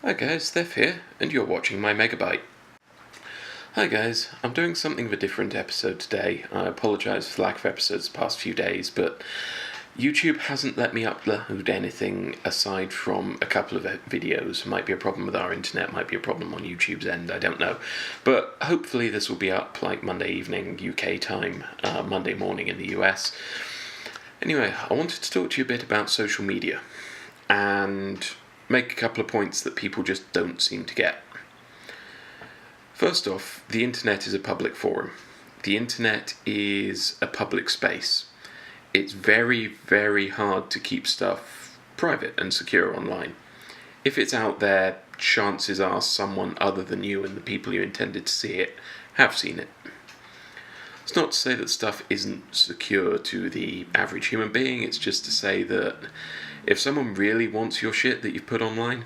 Hi guys, Thef here, and you're watching my Megabyte. Hi guys, I'm doing something of a different episode today. I apologise for the lack of episodes the past few days, but YouTube hasn't let me upload anything aside from a couple of videos. Might be a problem with our internet, might be a problem on YouTube's end, I don't know. But hopefully this will be up like Monday evening UK time, Monday morning in the US. Anyway, I wanted to talk to you a bit about social media, and make a couple of points that people just don't seem to get. First off, the internet is a public forum. The internet is a public space. It's very, very hard to keep stuff private and secure online. If it's out there, chances are someone other than you and the people you intended to see it have seen it. It's not to say that stuff isn't secure to the average human being, it's just to say that if someone really wants your shit that you've put online,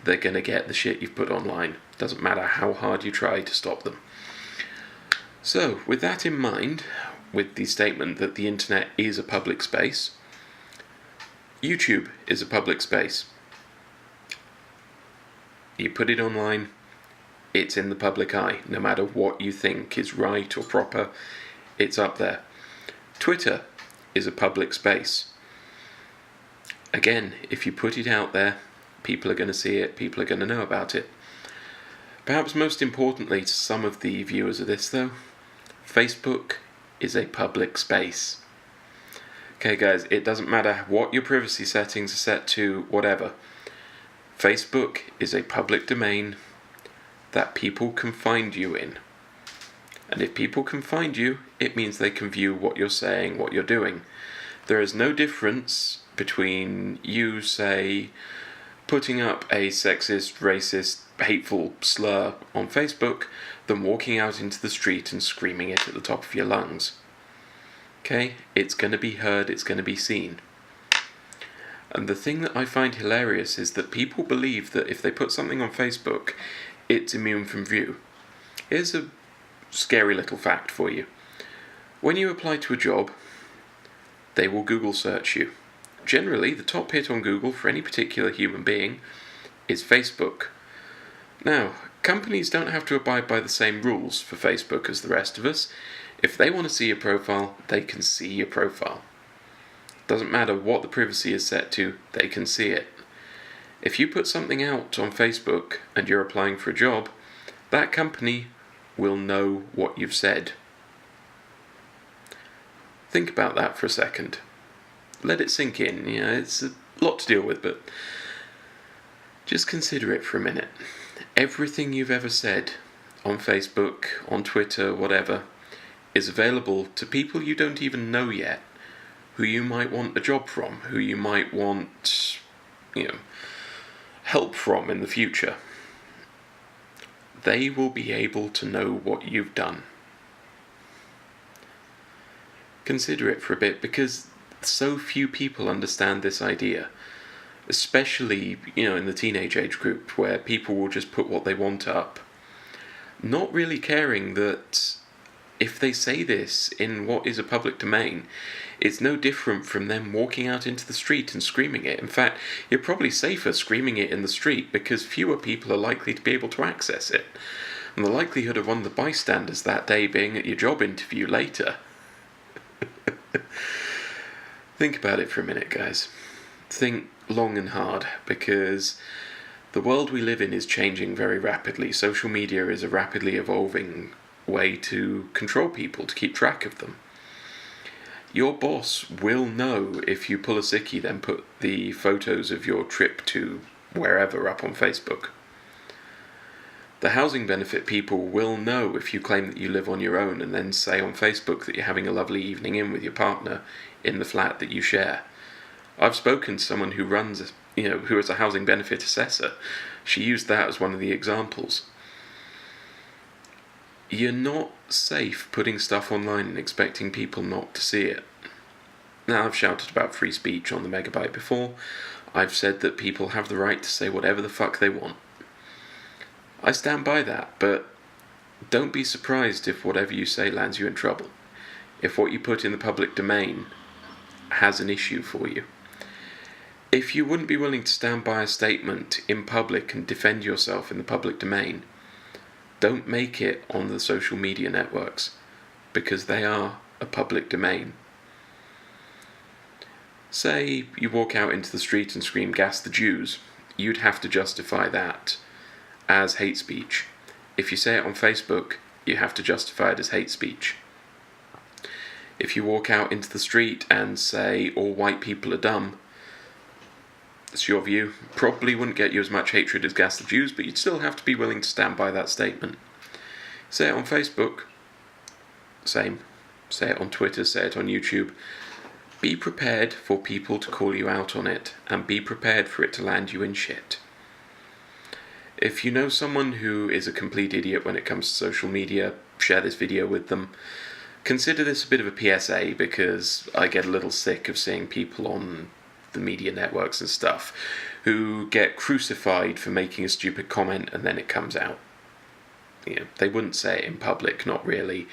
they're going to get the shit you've put online. Doesn't matter how hard you try to stop them. So, with that in mind, with the statement that the internet is a public space, YouTube is a public space. You put it online, it's in the public eye. No matter what you think is right or proper, it's up there. Twitter is a public space. Again, if you put it out there, people are going to see it, people are going to know about it. Perhaps most importantly to some of the viewers of this though, Facebook is a public space. Okay guys, it doesn't matter what your privacy settings are set to, whatever. Facebook is a public domain that people can find you in. And if people can find you, it means they can view what you're saying, what you're doing. There is no difference between you, say, putting up a sexist, racist, hateful slur on Facebook than walking out into the street and screaming it at the top of your lungs. Okay? It's going to be heard, it's going to be seen. And the thing that I find hilarious is that people believe that if they put something on Facebook, it's immune from view. Here's a scary little fact for you. When you apply to a job, they will Google search you. Generally, the top hit on Google for any particular human being is Facebook. Now, companies don't have to abide by the same rules for Facebook as the rest of us. If they want to see your profile, they can see your profile. Doesn't matter what the privacy is set to, they can see it. If you put something out on Facebook and you're applying for a job, that company will know what you've said. Think about that for a second. Let it sink in. It's a lot to deal with, but just consider it for a minute. Everything you've ever said on Facebook, on Twitter, whatever, is available to people you don't even know yet, who you might want a job from, who you might want, help from in the future. They will be able to know what you've done. Consider it for a bit, because so few people understand this idea, especially in the teenage age group, where people will just put what they want up, not really caring that if they say this in what is a public domain, it's no different from them walking out into the street and screaming it. In fact, you're probably safer screaming it in the street because fewer people are likely to be able to access it, and the likelihood of one of the bystanders that day being at your job interview later. Think about it for a minute, guys. Think long and hard, because the world we live in is changing very rapidly. Social media is a rapidly evolving way to control people, to keep track of them. Your boss will know if you pull a sickie, then put the photos of your trip to wherever up on Facebook. The housing benefit people will know if you claim that you live on your own and then say on Facebook that you're having a lovely evening in with your partner in the flat that you share. I've spoken to someone who runs, who is a housing benefit assessor. She used that as one of the examples. You're not safe putting stuff online and expecting people not to see it. Now, I've shouted about free speech on the Megabyte before. I've said that people have the right to say whatever the fuck they want. I stand by that, but don't be surprised if whatever you say lands you in trouble. If what you put in the public domain has an issue for you. If you wouldn't be willing to stand by a statement in public and defend yourself in the public domain, don't make it on the social media networks, because they are a public domain. Say you walk out into the street and scream "gas the Jews," you'd have to justify that as hate speech. If you say it on Facebook, you have to justify it as hate speech. If you walk out into the street and say all white people are dumb, it's your view, probably wouldn't get you as much hatred as "gas the Jews," but you'd still have to be willing to stand by that statement. Say it on Facebook, same. Say it on Twitter, say it on YouTube. Be prepared for people to call you out on it, and be prepared for it to land you in shit. If you know someone who is a complete idiot when it comes to social media, share this video with them. Consider this a bit of a PSA, because I get a little sick of seeing people on the media networks and stuff who get crucified for making a stupid comment and then it comes out. They wouldn't say it in public, not really,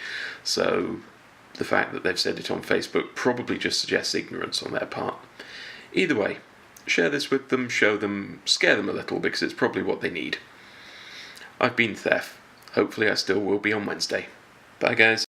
so the fact that they've said it on Facebook probably just suggests ignorance on their part. Either way, share this with them, show them, scare them a little, because it's probably what they need. I've been Thef. Hopefully I still will be on Wednesday. Bye guys.